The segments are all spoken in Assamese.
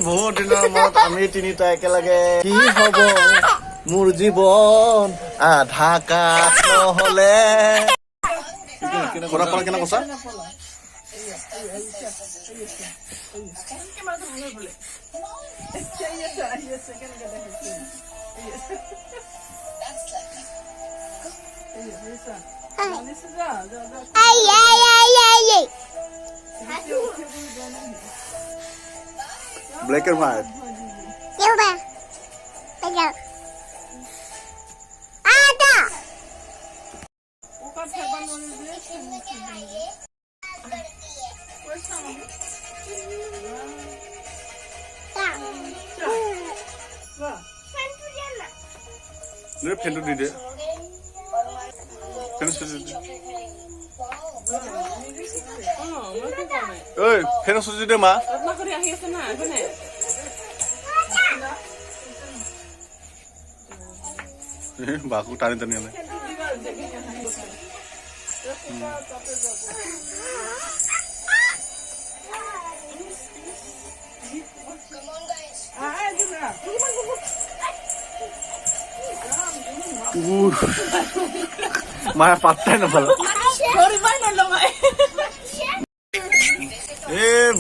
বহুত দিনৰ মূৰত আমি তিনিটা একেলগে কি হব মোৰ জীৱন আধা কাঠ নহলে পৰা পৰা কেনে কৈছা Black and white. Ada. Ada. Lihat pintu di dia. Pintu di dia. Oi, pintu di dia mah. Baku tani ane. Maya patah na pala.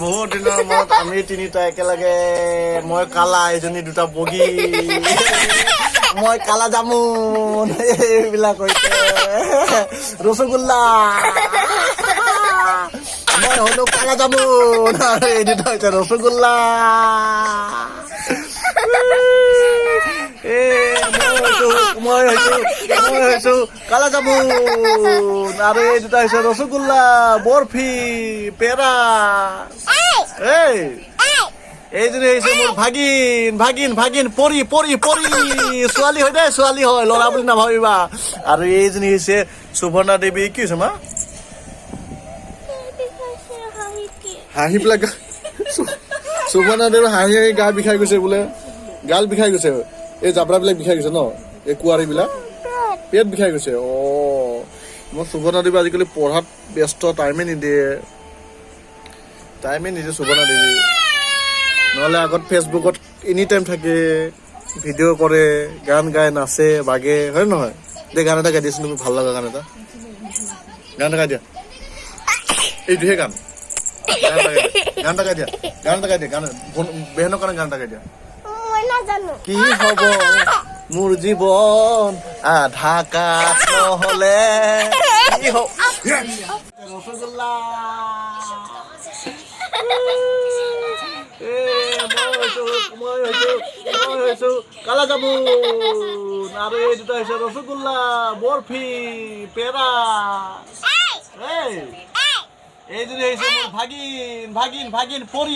বহুত দিনৰ মূৰত আমি তিনিটা একেলগে মই কালা এজনী দুটা বগী মই কালা জামুন এইবিলাক হৈছে ৰসগোল্লা মই হলো কালা জামুন আৰু এই দুটা হৈছে ৰসগোল্লা মই হৈছো কালা জামুন আৰু এই দুটা হৈছে ৰসগোল্লা বৰফি পেৰা এইজনী হৈছে মোৰ ভাগিন পৰি ছোৱালী হয় দেই ছোৱালী হয় ল'ৰা বুলি নাভাবিবা আৰু এইজনী হৈছে সুবৰ্ণা দেৱী কি হৈছে মা হাঁহি পেলাই সুবৰ্ণা দেৱী হাঁহি গা বিষাই গৈছে বোলে গাল বিষাই গৈছে এই জাবৰাবিলাক বিষাই গৈছে ন এই কুঁৱাৰীবিলাক পেট বিষাই গৈছে মই সুবৰ্ণা দেৱী আজিকালি পঢ়াত ব্যস্ত টাইমে নিদিয়ে সুবৰ্ণা দেৱী নহ'লে আগত ফেচবুকত এনি টাইম থাকে ভিডিঅ' কৰে গান গায় নাচে বাগে হয় নহয় দে গান এটা গাই দিয়াচোন তুমি ভাল লগা গান এটা গাই দিয়া এইটোহে গান এটা গাই দিয়া গান বেহেনৰ কাৰণে গান এটা গাই দিয়া কি হব মোৰ জীৱন আধা কাঠ নহলে কি হব ৰসগোল্লা মই হৈছো কালা জামুন আৰু এই দুটা হৈছে ৰসগোল্লা বৰফি পেৰা এইজনী হৈছে মোৰ ভাগিন পৰি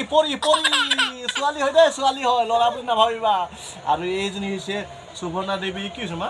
ছোৱালী হয় দেই ছোৱালী হয় ল'ৰা বুলি নাভাবিবা আৰু এইজনী হৈছে সুবৰ্ণা দেৱী কি হৈছে মা